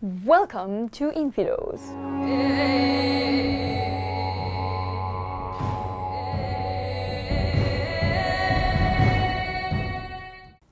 Welcome to Infy Links.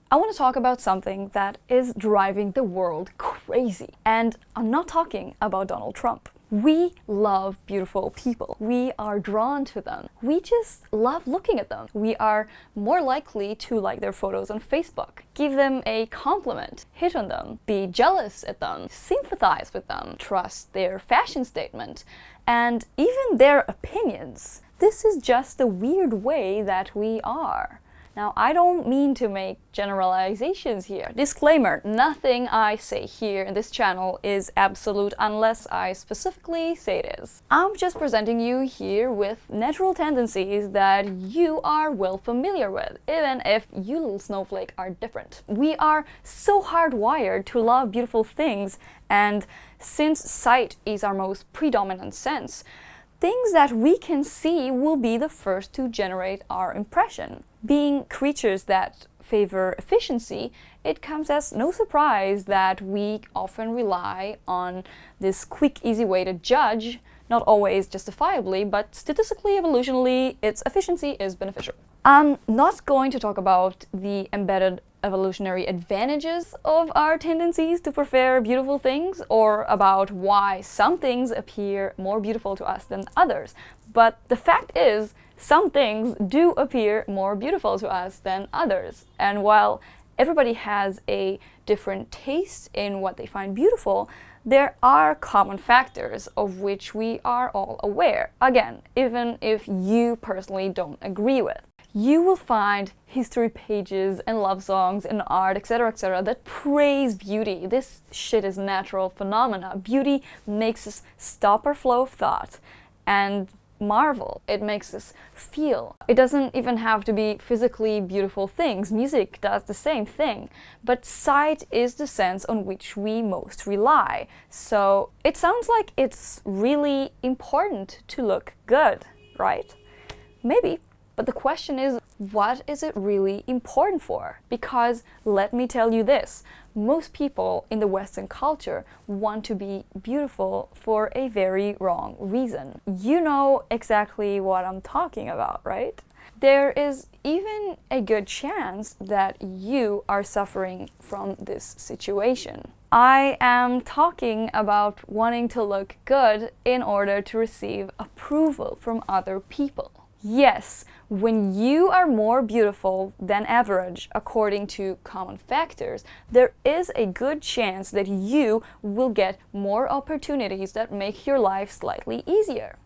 I want to talk about something that is driving the world crazy. And I'm not talking about Donald Trump. We love beautiful people. We are drawn to them. We just love looking at them. We are more likely to like their photos on Facebook, give them a compliment, hit on them, be jealous at them, sympathize with them, trust their fashion statement, and even their opinions. This is just the weird way that we are. Now, I don't mean to make generalizations here. Disclaimer, nothing I say here in this channel is absolute unless I specifically say it is. I'm just presenting you here with natural tendencies that you are well familiar with, even if you little snowflake are different. We are so hardwired to love beautiful things, and since sight is our most predominant sense, things that we can see will be the first to generate our impression. Being creatures that favor efficiency, it comes as no surprise that we often rely on this quick, easy way to judge, not always justifiably, but statistically, evolutionally, its efficiency is beneficial. I'm not going to talk about the embedded evolutionary advantages of our tendencies to prefer beautiful things, or about why some things appear more beautiful to us than others. But the fact is, some things do appear more beautiful to us than others. And while everybody has a different taste in what they find beautiful, there are common factors of which we are all aware. Again, even if you personally don't agree with. You will find history pages and love songs and art, etc., that praise beauty. This shit is natural phenomena. Beauty makes us stop our flow of thought and marvel. It makes us feel. It doesn't even have to be physically beautiful things. Music does the same thing. But sight is the sense on which we most rely. So it sounds like it's really important to look good, right? Maybe. But the question is, what is it really important for? Because let me tell you this, most people in the Western culture want to be beautiful for a very wrong reason. You know exactly what I'm talking about, right? There is even a good chance that you are suffering from this situation. I am talking about wanting to look good in order to receive approval from other people. Yes, when you are more beautiful than average, according to common factors, there is a good chance that you will get more opportunities that make your life slightly easier.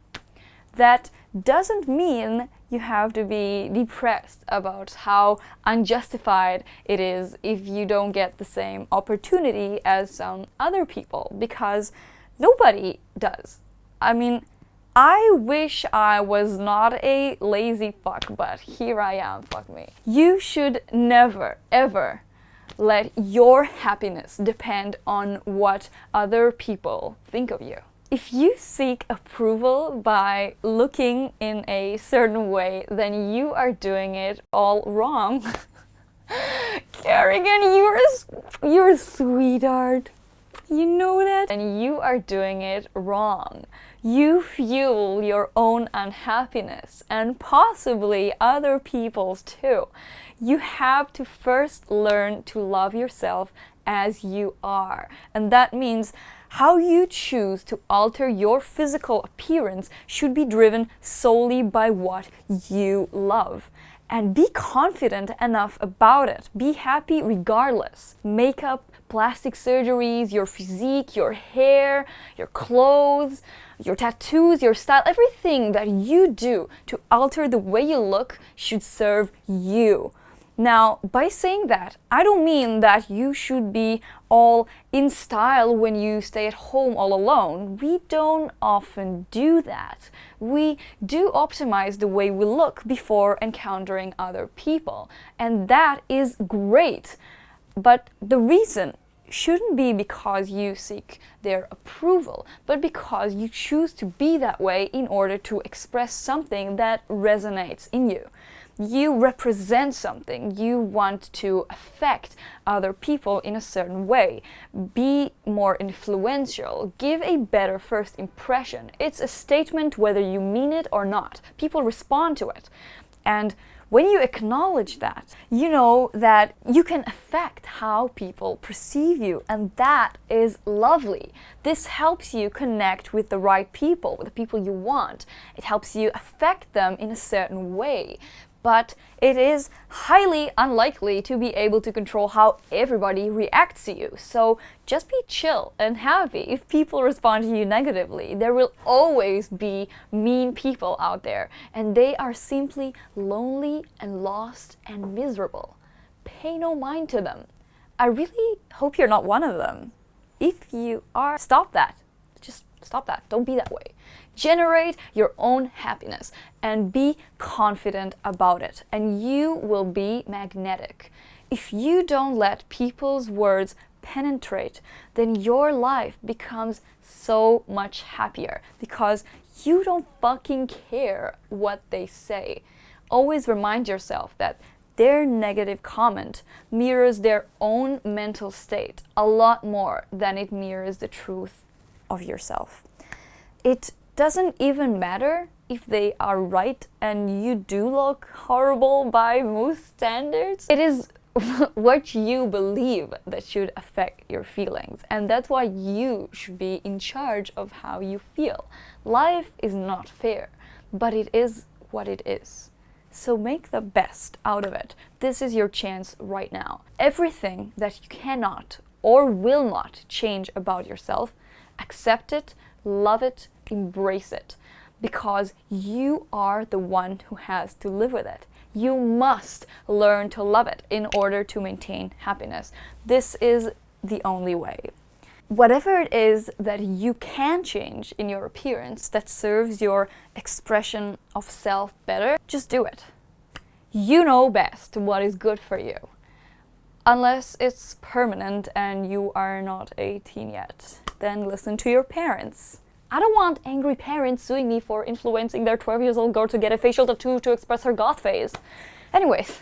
That doesn't mean you have to be depressed about how unjustified it is if you don't get the same opportunity as some other people, because nobody does. I mean, I wish I was not a lazy fuck, but here I am, fuck me. You should never, ever let your happiness depend on what other people think of you. If you seek approval by looking in a certain way, then you are doing it all wrong. Kerrigan, you're a sweetheart. You know that? And you are doing it wrong. You fuel your own unhappiness and possibly other people's too. You have to first learn to love yourself as you are. And that means how you choose to alter your physical appearance should be driven solely by what you love. And be confident enough about it. Be happy regardless. Makeup, plastic surgeries, your physique, your hair, your clothes, your tattoos, your style, everything that you do to alter the way you look should serve you. Now, by saying that, I don't mean that you should be all in style when you stay at home all alone. We don't often do that. We do optimize the way we look before encountering other people, and that is great. But the reason shouldn't be because you seek their approval, but because you choose to be that way in order to express something that resonates in you. You represent something. You want to affect other people in a certain way. Be more influential. Give a better first impression. It's a statement whether you mean it or not. People respond to it. And when you acknowledge that, you know that you can affect how people perceive you, and that is lovely. This helps you connect with the right people, with the people you want. It helps you affect them in a certain way. But it is highly unlikely to be able to control how everybody reacts to you. So just be chill and happy if people respond to you negatively. There will always be mean people out there, and they are simply lonely and lost and miserable. Pay no mind to them. I really hope you're not one of them. If you are, stop that. Just stop that. Don't be that way. Generate your own happiness and be confident about it, and you will be magnetic. If you don't let people's words penetrate, then your life becomes so much happier because you don't fucking care what they say. Always remind yourself that their negative comment mirrors their own mental state a lot more than it mirrors the truth of yourself. It doesn't even matter if they are right and you do look horrible by most standards. It is what you believe that should affect your feelings, and that's why you should be in charge of how you feel. Life is not fair, but it is what it is. So make the best out of it. This is your chance right now. Everything that you cannot or will not change about yourself, accept it, love it, embrace it, because you are the one who has to live with it. You must learn to love it in order to maintain happiness. This is the only way. Whatever it is that you can change in your appearance that serves your expression of self better, just do it. You know best what is good for you. Unless it's permanent and you are not 18 yet, then listen to your parents. I don't want angry parents suing me for influencing their 12-year-old girl to get a facial tattoo to express her goth phase. Anyways,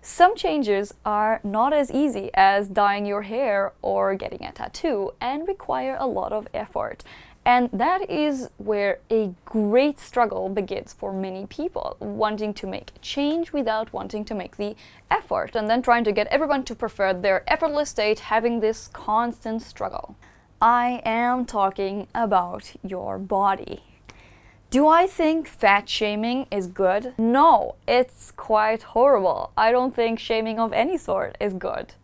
some changes are not as easy as dyeing your hair or getting a tattoo and require a lot of effort. And that is where a great struggle begins for many people, wanting to make a change without wanting to make the effort, and then trying to get everyone to prefer their effortless state, having this constant struggle. I am talking about your body. Do I think fat shaming is good? No, it's quite horrible. I don't think shaming of any sort is good.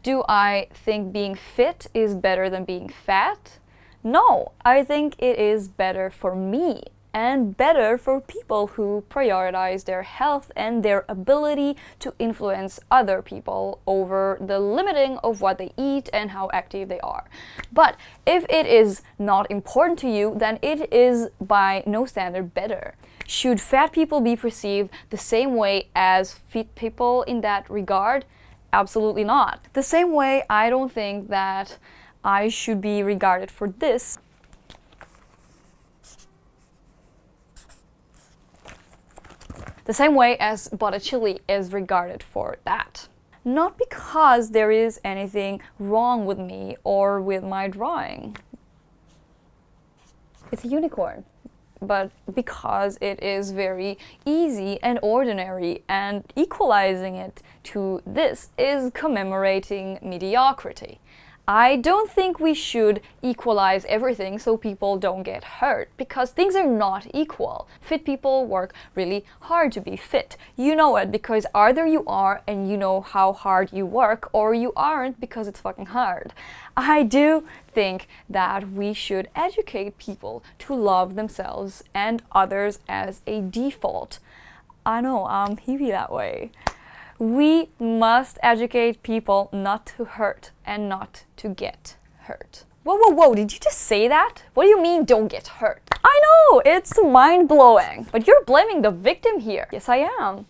Do I think being fit is better than being fat? No, I think it is better for me and better for people who prioritize their health and their ability to influence other people over the limiting of what they eat and how active they are. But if it is not important to you, then it is by no standard better. Should fat people be perceived the same way as fit people in that regard? Absolutely not. The same way I don't think that I should be regarded for this. The same way as Botticelli is regarded for that. Not because there is anything wrong with me or with my drawing. It's a unicorn. But because it is very easy and ordinary, and equalizing it to this is commemorating mediocrity. I don't think we should equalize everything so people don't get hurt, because things are not equal. Fit people work really hard to be fit. You know it because either you are and you know how hard you work, or you aren't because it's fucking hard. I do think that we should educate people to love themselves and others as a default. I know, I'm hippie that way. We must educate people not to hurt and not to get hurt. Whoa, whoa, whoa, did you just say that? What do you mean don't get hurt? I know, it's mind-blowing, but you're blaming the victim here. Yes, I am.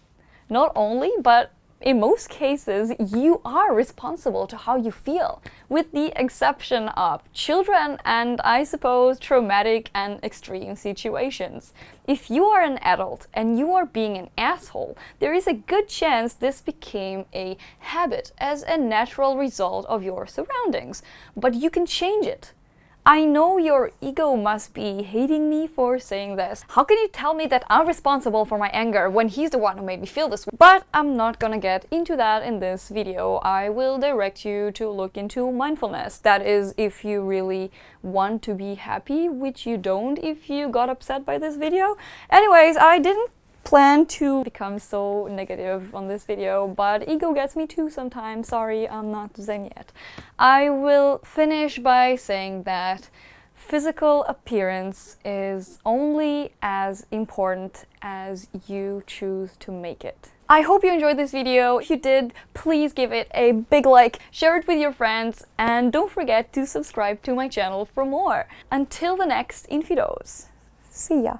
Not only, but in most cases, you are responsible to how you feel, with the exception of children and, I suppose, traumatic and extreme situations. If you are an adult and you are being an asshole, there is a good chance this became a habit as a natural result of your surroundings. But you can change it. I know your ego must be hating me for saying this. How can you tell me that I'm responsible for my anger when he's the one who made me feel this way? But I'm not gonna get into that in this video. I will direct you to look into mindfulness. That is, if you really want to be happy, which you don't if you got upset by this video. Anyways, I didn't plan to become so negative on this video, but ego gets me too sometimes. Sorry, I'm not zen yet. I will finish by saying that physical appearance is only as important as you choose to make it. I hope you enjoyed this video. If you did, please give it a big like, share it with your friends, and don't forget to subscribe to my channel for more. Until the next Infy dose. See ya!